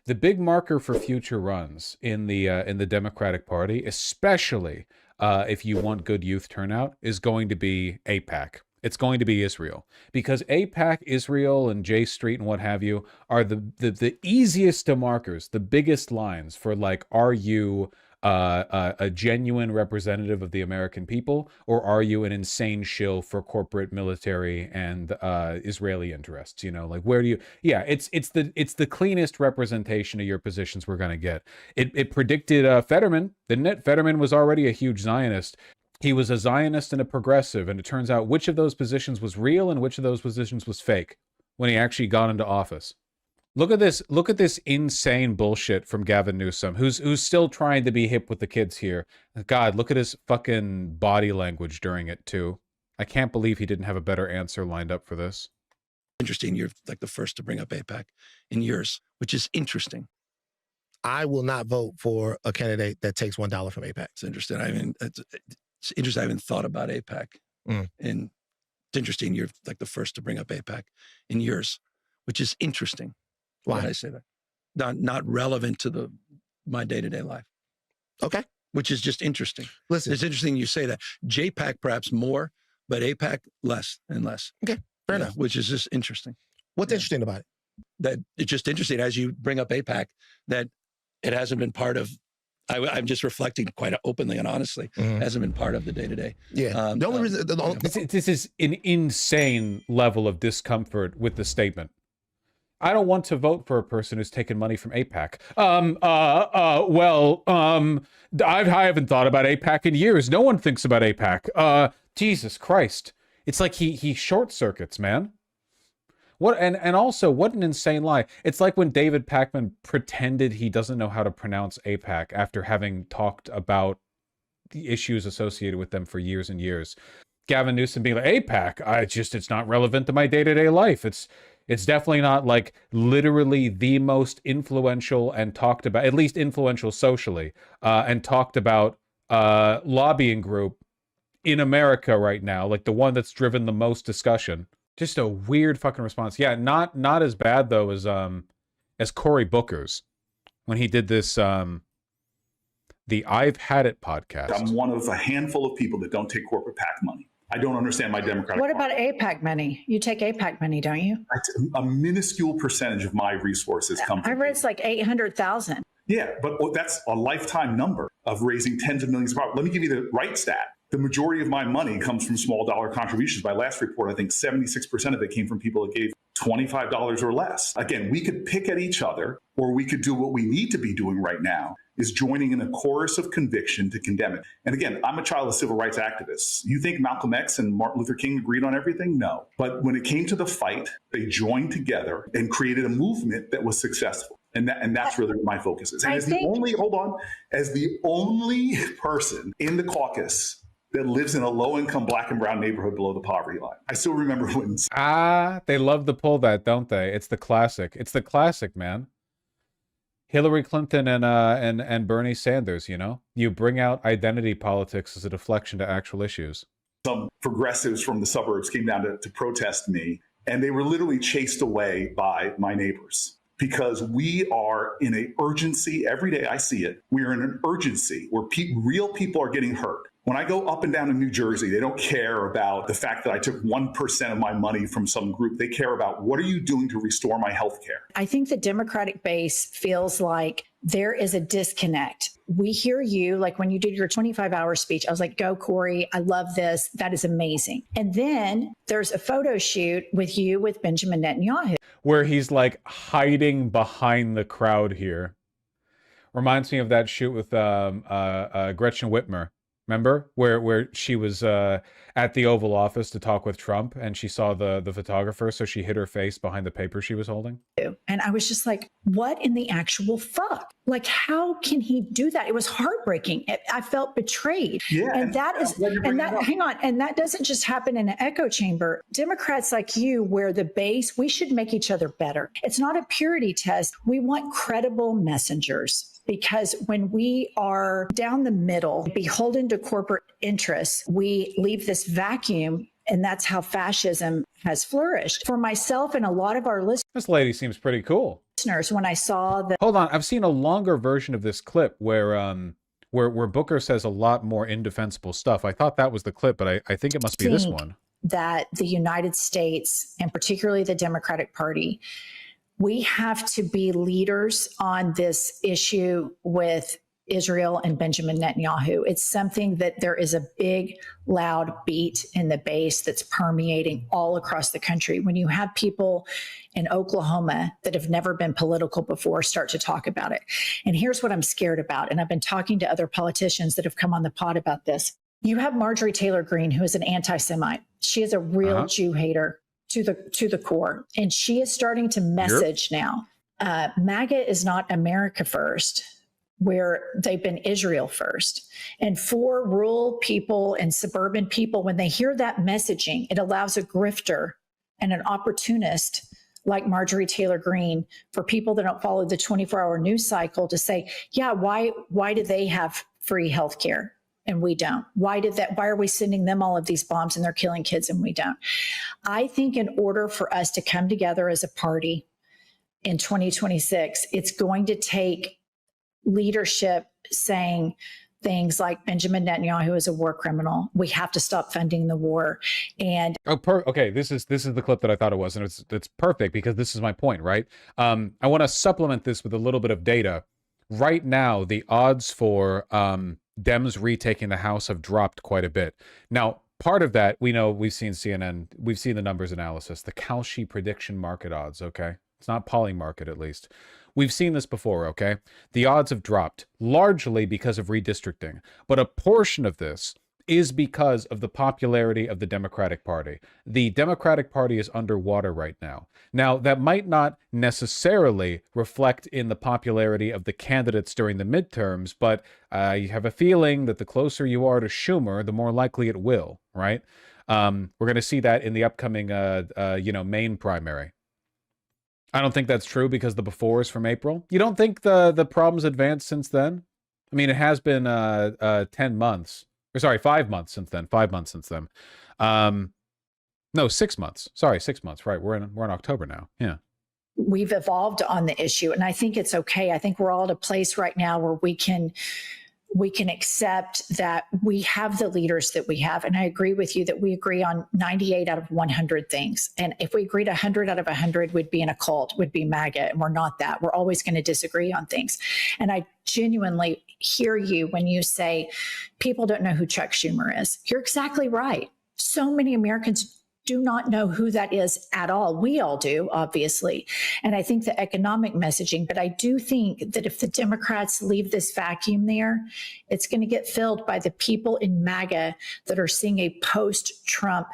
The big marker for future runs in the Democratic Party, especially if you want good youth turnout, is going to be AIPAC. It's going to be Israel, because AIPAC, Israel, and J Street and what have you are the easiest of markers, the biggest lines for, like, are you a genuine representative of the American people, or are you an insane shill for corporate, military, and Israeli interests? You know, like, where do you? Yeah, it's the cleanest representation of your positions we're gonna get. It predicted Fetterman, didn't it? Fetterman was already a huge Zionist. He was a Zionist and a progressive, and it turns out which of those positions was real and which of those positions was fake when he actually got into office. Look at this. Look at this insane bullshit from Gavin Newsom, who's still trying to be hip with the kids here. God, look at his fucking body language during it too. I can't believe he didn't have a better answer lined up for this. Interesting. You're like the first to bring up AIPAC in years, which is interesting. I will not vote for a candidate that takes $1 from AIPAC. It's interesting. I mean, it's interesting. I haven't thought about AIPAC, and it's interesting. You're like the first to bring up AIPAC in years, which is interesting. Why did I say that? Not relevant to my day-to-day life. Okay. Which is just interesting. Listen, it's interesting you say that. JPAC perhaps more, but AIPAC less and less. Okay, fair enough. Which is just interesting. What's interesting about it? That it's just interesting as you bring up AIPAC that it hasn't been part of. I'm just reflecting quite openly and honestly. Hasn't been part of the day-to-day. Yeah. The only reason this is an insane level of discomfort with the statement. I don't want to vote for a person who's taken money from AIPAC. I haven't thought about AIPAC in years. No one thinks about AIPAC. Jesus Christ. It's like he short circuits, man. What and also, what an insane lie. It's like when David Pakman pretended he doesn't know how to pronounce AIPAC after having talked about the issues associated with them for years and years. Gavin Newsom being like, AIPAC, it's not relevant to my day-to-day life. It's definitely not, like, literally the most influential and talked about, at least influential socially, and talked about lobbying group in America right now, like the one that's driven the most discussion. Just a weird fucking response. Yeah, not as bad though as Cory Booker's when he did this the I've Had It podcast. I'm one of a handful of people that don't take corporate PAC money. I don't understand my Democratic What about AIPAC money? You take AIPAC money, don't you? A minuscule percentage of my resources come from I read it's like 800,000. Yeah, but that's a lifetime number of raising tens of millions of dollars. Let me give you the right stat. The majority of my money comes from small dollar contributions. By last report, I think 76% of it came from people that gave $25 or less. Again, we could pick at each other, or we could do what we need to be doing right now, is joining in a chorus of conviction to condemn it. And again, I'm a child of civil rights activists. You think Malcolm X and Martin Luther King agreed on everything? No. But when it came to the fight, they joined together and created a movement that was successful. And that's really what my focus is. And as the only person in the caucus that lives in a low-income black and brown neighborhood below the poverty line. I still remember when... They love to pull that, don't they? It's the classic. It's the classic, man. Hillary Clinton and Bernie Sanders, you know? You bring out identity politics as a deflection to actual issues. Some progressives from the suburbs came down to protest me, and they were literally chased away by my neighbors. Because we are in an urgency, every day I see it, we are in an urgency where real people are getting hurt. When I go up and down in New Jersey, they don't care about the fact that I took 1% of my money from some group. They care about, what are you doing to restore my health care? I think the Democratic base feels like there is a disconnect. We hear you, like when you did your 25-hour speech, I was like, go, Cory, I love this. That is amazing. And then there's a photo shoot with you with Benjamin Netanyahu, where he's like hiding behind the crowd here. Reminds me of that shoot with Gretchen Whitmer. Remember where she was at the Oval Office to talk with Trump, and she saw the photographer, so she hid her face behind the paper she was holding? And I was just like, what in the actual fuck? Like, how can he do that? It was heartbreaking. I felt betrayed. Yeah, and that doesn't just happen in an echo chamber. Democrats like you, where the base, we should make each other better. It's not a purity test. We want credible messengers. Because when we are down the middle, beholden to corporate interests, we leave this vacuum, and that's how fascism has flourished. For myself and a lot of our listeners. This lady seems pretty cool. listeners, when I saw the Hold on, I've seen a longer version of this clip where Booker says a lot more indefensible stuff. I thought that was the clip, but I think it must be this one. That the United States, and particularly the Democratic Party, we have to be leaders on this issue with Israel and Benjamin Netanyahu. It's something that there is a big, loud beat in the base that's permeating all across the country. When you have people in Oklahoma that have never been political before start to talk about it. And here's what I'm scared about. And I've been talking to other politicians that have come on the pod about this. You have Marjorie Taylor Greene, who is an anti-Semite. She is a real Jew hater to the core. And she is starting to message now. MAGA is not America first, where they've been Israel first. And for rural people and suburban people, when they hear that messaging, it allows a grifter and an opportunist like Marjorie Taylor Greene, for people that don't follow the 24-hour news cycle, to say, yeah, why do they have free health care and we don't? Why are we sending them all of these bombs and they're killing kids and we don't? I think in order for us to come together as a party in 2026, it's going to take leadership saying things like Benjamin Netanyahu is a war criminal. We have to stop funding the war. And okay, this is the clip that I thought it was, and it's perfect because this is my point, right? I want to supplement this with a little bit of data. Right now, the odds for Dems retaking the House have dropped quite a bit. Now, part of that, we know, we've seen CNN, we've seen the numbers analysis, the Kalshi prediction market odds, okay? It's not polling market, at least. We've seen this before, okay? The odds have dropped, largely because of redistricting. But a portion of this is because of the popularity of the Democratic Party. The Democratic Party is underwater right now. Now, that might not necessarily reflect in the popularity of the candidates during the midterms, but you have a feeling that the closer you are to Schumer, the more likely it will, right? We're going to see that in the upcoming, Maine primary. I don't think that's true because the before is from April. You don't think the problem's advanced since then? I mean, it has been 10 months. Or sorry, 5 months since then. 5 months since then. No, 6 months. Sorry, 6 months. Right. We're in October now. Yeah. We've evolved on the issue, and I think it's okay. I think we're all at a place right now where we can accept that we have the leaders that we have. And I agree with you that we agree on 98 out of 100 things. And if we agreed 100 out of 100, we'd be in a cult, would be MAGA. And we're not that. We're always going to disagree on things. And I genuinely hear you when you say people don't know who Chuck Schumer is. You're exactly right. So many Americans do not know who that is at all. We all do, obviously. And I think the economic messaging, but I do think that if the Democrats leave this vacuum there, it's going to get filled by the people in MAGA that are seeing a post-Trump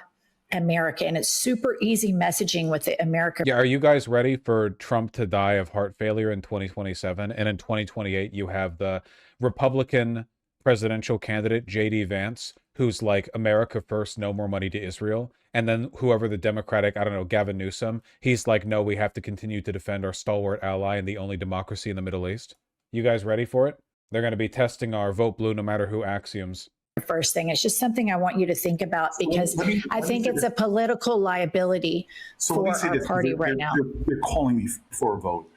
America. And it's super easy messaging with the America. Yeah, are you guys ready for Trump to die of heart failure in 2027? And in 2028, you have the Republican presidential candidate, J.D. Vance, who's like, America first, no more money to Israel. And then whoever the Democratic, I don't know, Gavin Newsom, he's like, no, we have to continue to defend our stalwart ally and the only democracy in the Middle East. You guys ready for it? They're going to be testing our vote blue no matter who axioms. First thing, it's just something I want you to think about, because I think it's a political liability for our party right now. They're calling me for a vote.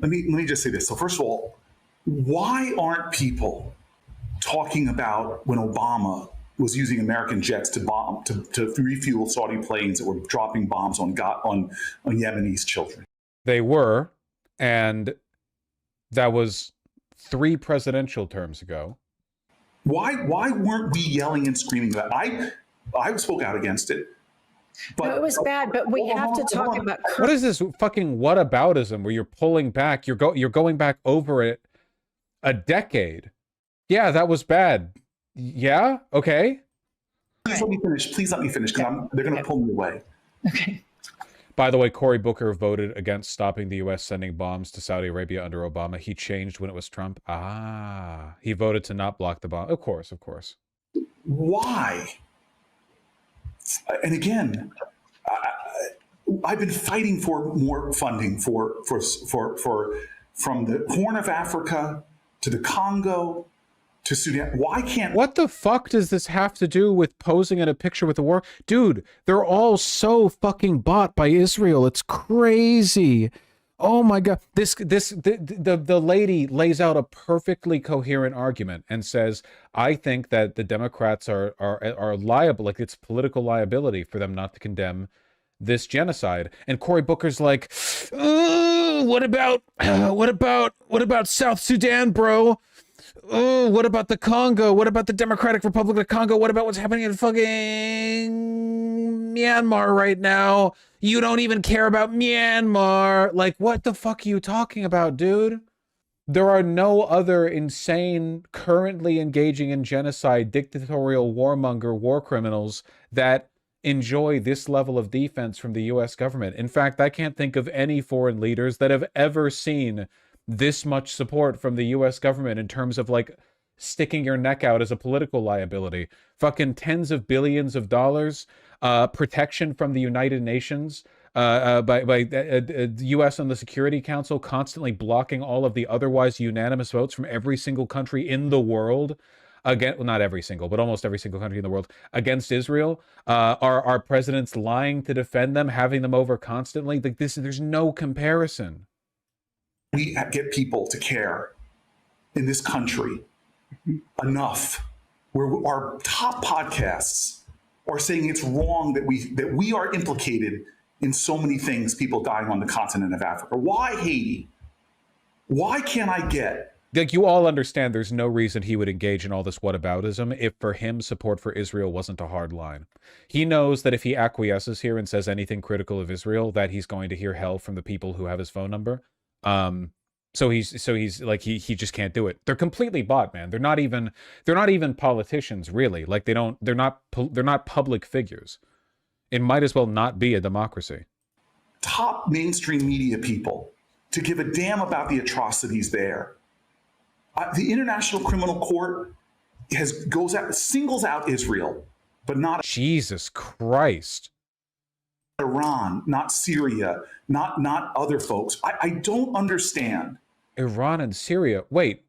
Let me just say this. So first of all, why aren't people talking about when Obama was using American jets to bomb, to refuel Saudi planes that were dropping bombs on Yemenis children? They were, and that was 3 presidential terms ago. Why weren't we yelling and screaming about it? I spoke out against it. But, no, it was bad, but we have to talk about. What is this fucking whataboutism where you're pulling back? You're going back over it a decade. Yeah, that was bad. Yeah, okay. Please let me finish. Please let me finish, because they're going to pull me away. Okay. By the way, Cory Booker voted against stopping the U.S. sending bombs to Saudi Arabia under Obama. He changed when it was Trump. He voted to not block the bomb. Of course. Why? And again, I've been fighting for more funding from the Horn of Africa to the Congo to Sudan. Why can't... What the fuck does this have to do with posing in a picture with the war? Dude, they're all so fucking bought by Israel. It's crazy. Oh my God! The lady lays out a perfectly coherent argument and says, "I think that the Democrats are liable, like it's political liability for them not to condemn this genocide." And Cory Booker's like, "Ooh, what about South Sudan, bro? Oh, what about the Congo? What about the Democratic Republic of Congo? What about what's happening in fucking Myanmar right now? You don't even care about Myanmar. Like, what the fuck are you talking about, dude? There are no other insane, currently engaging in genocide, dictatorial warmonger, war criminals that enjoy this level of defense from the US government. In fact, I can't think of any foreign leaders that have ever seen this much support from the US government in terms of like sticking your neck out as a political liability. Fucking tens of billions of dollars, protection from the United Nations, by the US and the Security Council constantly blocking all of the otherwise unanimous votes from every single country in the world. Again, well, not every single, but almost every single country in the world against Israel. Our presidents lying to defend them, having them over constantly. Like this, there's no comparison. We get people to care in this country enough where our top podcasts are saying it's wrong that we are implicated in so many things, people dying on the continent of Africa. Why Haiti? Why can't I get... Like, you all understand there's no reason he would engage in all this whataboutism if for him support for Israel wasn't a hard line. He knows that if he acquiesces here and says anything critical of Israel, that he's going to hear hell from the people who have his phone number. So he's like, he just can't do it. They're completely bought, man. They're not even politicians, really. Like they're not public figures. It might as well not be a democracy. Top mainstream media people to give a damn about the atrocities there. The International Criminal Court singles out Israel, but not Jesus Christ. Iran, not Syria, not other folks. I don't understand. Iran and Syria. Wait,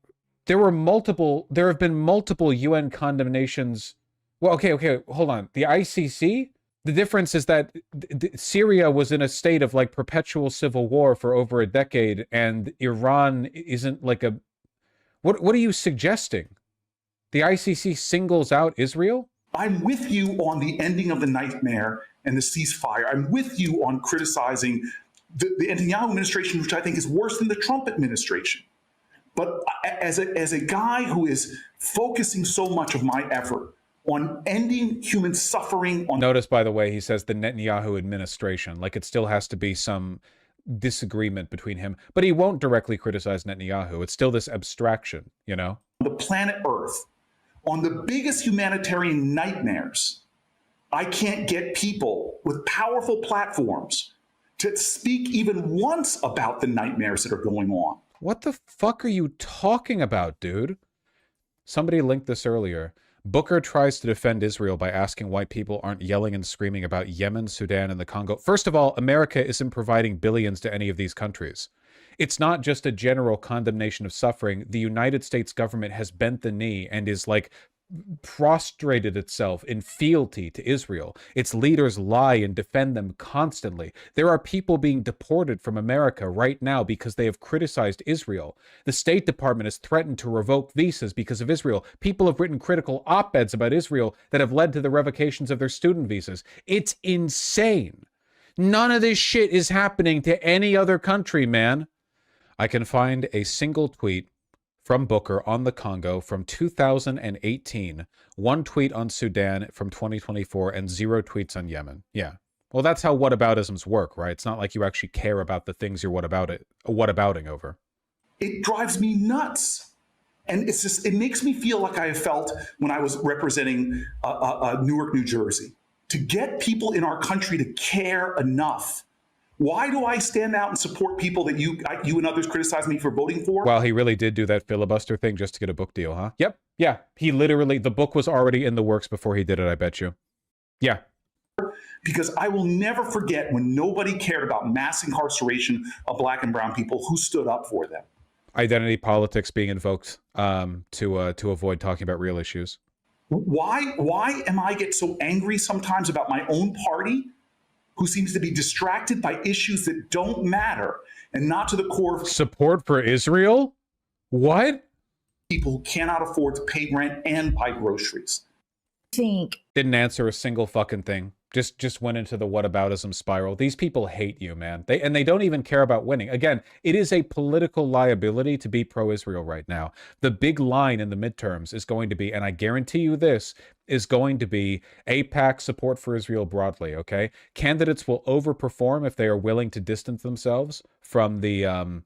there have been multiple UN condemnations. Well, okay, hold on. The ICC? The difference is that Syria was in a state of like perpetual civil war for over a decade, and Iran isn't like a... What are you suggesting? The ICC singles out Israel? I'm with you on the ending of the nightmare and the ceasefire. I'm with you on criticizing the Netanyahu administration, which I think is worse than the Trump administration. But as a guy who is focusing so much of my effort on ending human suffering... Notice, by the way, he says the Netanyahu administration, like it still has to be some disagreement between him. But he won't directly criticize Netanyahu. It's still this abstraction, you know? The planet Earth, on the biggest humanitarian nightmares, I can't get people with powerful platforms to speak even once about the nightmares that are going on. What the fuck are you talking about, dude? Somebody linked this earlier. Booker tries to defend Israel by asking why people aren't yelling and screaming about Yemen, Sudan, and the Congo. First of all, America isn't providing billions to any of these countries. It's not just a general condemnation of suffering. The United States government has bent the knee and is like prostrated itself in fealty to Israel. Its leaders lie and defend them constantly. There are people being deported from America right now because they have criticized Israel. The State Department has threatened to revoke visas because of Israel. People have written critical op-eds about Israel that have led to the revocations of their student visas. It's insane. None of this shit is happening to any other country, man. I can find a single tweet from Booker on the Congo from 2018, one tweet on Sudan from 2024, and 0 tweets on Yemen. Yeah. Well, that's how whataboutisms work, right? It's not like you actually care about the things you're whatabouting over. It drives me nuts. And it's just, it makes me feel like I felt when I was representing Newark, New Jersey. To get people in our country to care enough. Why do I stand out and support people that you and others criticize me for voting for? Well, he really did do that filibuster thing just to get a book deal, huh? Yep. Yeah. He literally, the book was already in the works before he did it, I bet you. Yeah. Because I will never forget when nobody cared about mass incarceration of Black and brown people, who stood up for them. Identity politics being invoked to avoid talking about real issues. Why am I get so angry sometimes about my own party who seems to be distracted by issues that don't matter and not to the core of Support for Israel? What? people who cannot afford to pay rent and buy groceries. Think Didn't answer a single fucking thing. Just went into the whataboutism spiral. These people hate you, man. They don't even care about winning. Again, it is a political liability to be pro-Israel right now. The big line in the midterms is going to be, and I guarantee you this, is going to be AIPAC support for Israel broadly, okay? Candidates will overperform if they are willing to distance themselves from the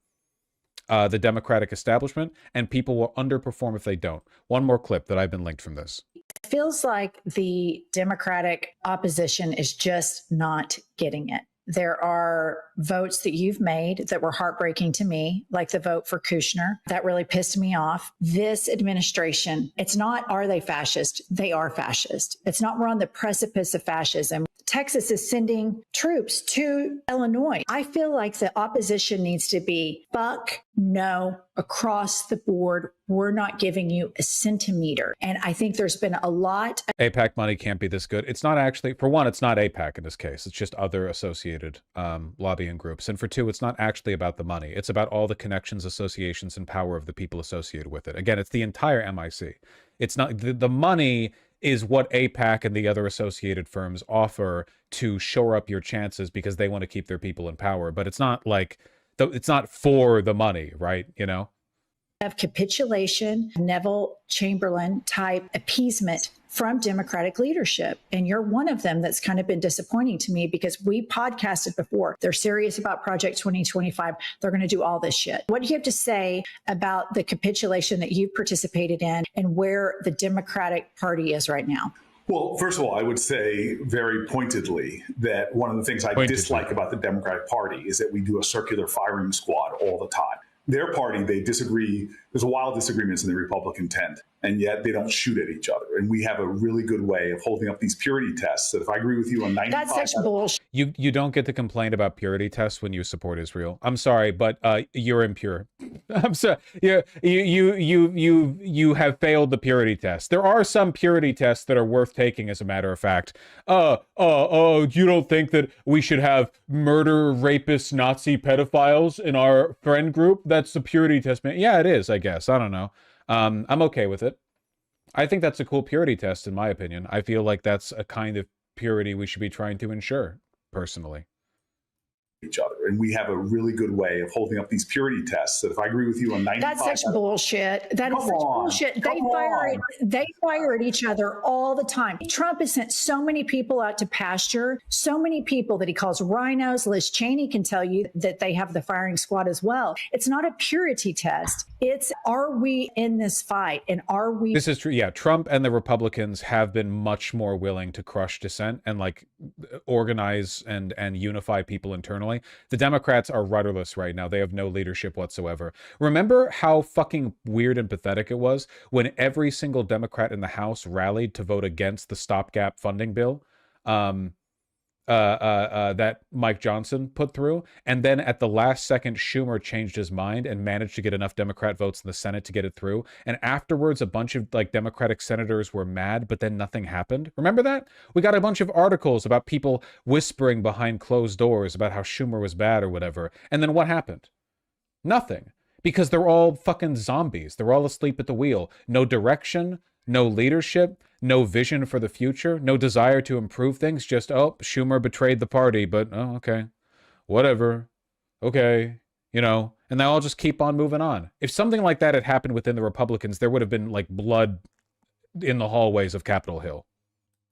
Democratic establishment, and people will underperform if they don't. One more clip that I've been linked from this. feels like the Democratic opposition is just not getting it. There are votes that you've made that were heartbreaking to me, like the vote for Kushner. That really pissed me off. This administration, it's not, are they fascist? They are fascist. It's not, we're on the precipice of fascism. Texas is sending troops to Illinois. I feel like the opposition needs to be fuck no across the board. We're not giving you a centimeter. And I think there's been a lot. AIPAC money can't be this good. It's not actually, for one, it's not AIPAC in this case. It's just other associated lobbying groups. And for two, it's not actually about the money. It's about all the connections, associations, and power of the people associated with it. Again, it's the entire MIC. It's not, the money is what AIPAC and the other associated firms offer to shore up your chances because they want to keep their people in power. But it's not like, it's not for the money, right? You know? Of capitulation, Neville Chamberlain type appeasement from Democratic leadership. And you're one of them that's kind of been disappointing to me because we podcasted before. They're serious about Project 2025. They're going to do all this shit. What do you have to say about the capitulation that you've participated in and where the Democratic Party is right now? Well, first of all, I would say very pointedly that one of the things I dislike about the Democratic Party is that we do a circular firing squad all the time. Their party, they disagree. There's a wild disagreements in the Republican tent, and yet they don't shoot at each other. And we have a really good way of holding up these purity tests that if I agree with you on 95... That's such bullshit. You don't get to complain about purity tests when you support Israel. I'm sorry, but you're impure. I'm sorry. You have failed the purity test. There are some purity tests that are worth taking, as a matter of fact. You don't think that we should have murder, rapist, Nazi pedophiles in our friend group? That's the purity test, man. Yeah, it is, I guess. I don't know. I'm okay with it. I think that's a cool purity test, in my opinion. I feel like that's a kind of purity we should be trying to ensure, personally. Each other, and we have a really good way of holding up these purity tests that if I agree with you on 95... That's such bullshit. That is such bullshit. They fire at each other all the time. Trump has sent so many people out to pasture, so many people that he calls rhinos. Liz Cheney can tell you that they have the firing squad as well. It's not a purity test. It's, are we in this fight? And are we... This is true. Yeah, Trump and the Republicans have been much more willing to crush dissent and like organize and unify people internally. The Democrats are rudderless right now. They have no leadership whatsoever. Remember how fucking weird and pathetic it was when every single Democrat in the House rallied to vote against the stopgap funding bill that Mike Johnson put through, and then at the last second Schumer changed his mind and managed to get enough Democrat votes in the Senate to get it through, and afterwards a bunch of like Democratic senators were mad, but then nothing happened. Remember that? We got a bunch of articles about people whispering behind closed doors about how Schumer was bad or whatever, and then what happened? Nothing. Because they're all fucking zombies. They're all asleep at the wheel. No direction, no leadership, no vision for the future, no desire to improve things. Just, oh, Schumer betrayed the party, but, oh, okay, whatever, okay, you know, and they all just keep on moving on. If something like that had happened within the Republicans, there would have been, like, blood in the hallways of Capitol Hill.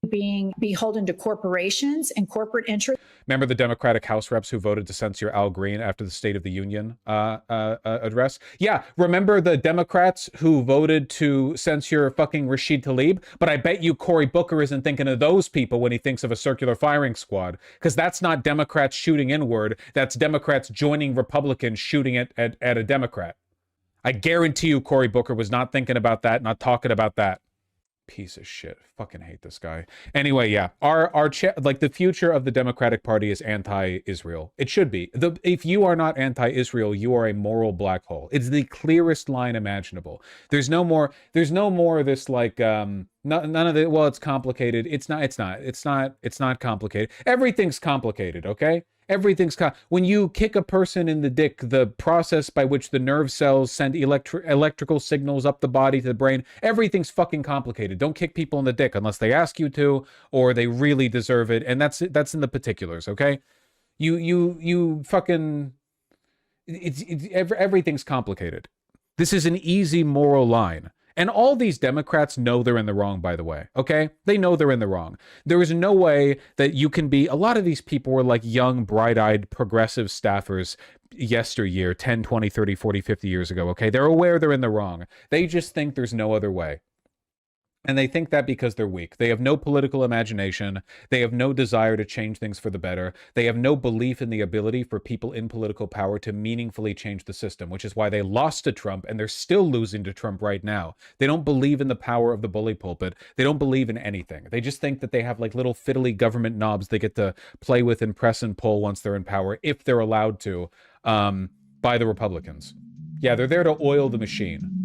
Being beholden to corporations and corporate interests. Remember the Democratic House reps who voted to censor Al Green after the State of the Union address? Yeah, remember the Democrats who voted to censor fucking Rashid Tlaib? But I bet you Cory Booker isn't thinking of those people when he thinks of a circular firing squad, because that's not Democrats shooting inward. That's Democrats joining Republicans shooting at a Democrat. I guarantee you Cory Booker was not thinking about that, not talking about that. Piece of shit. Fucking hate this guy. Anyway, yeah, like the future of the Democratic Party is anti-Israel. It should be. If you are not anti-Israel, you are a moral black hole. It's the clearest line imaginable. There's no more of this like none of it. Well, it's complicated. It's not complicated. Everything's complicated, okay? Everything's when you kick a person in the dick, the process by which the nerve cells send electrical signals up the body to the brain, everything's fucking complicated. Don't kick people in the dick unless they ask you to or they really deserve it, and that's in the particulars, okay? You fucking everything's complicated. This is an easy moral line. And all these Democrats know they're in the wrong, by the way, okay? They know they're in the wrong. There is no way that you can be... A lot of these people were like young, bright-eyed, progressive staffers yesteryear, 10, 20, 30, 40, 50 years ago, okay? They're aware they're in the wrong. They just think there's no other way. And they think that because they're weak. They have no political imagination. They have no desire to change things for the better. They have no belief in the ability for people in political power to meaningfully change the system, which is why they lost to Trump and they're still losing to Trump right now. They don't believe in the power of the bully pulpit. They don't believe in anything. They just think that they have like little fiddly government knobs they get to play with and press and pull once they're in power, if they're allowed to, by the Republicans. Yeah, they're there to oil the machine.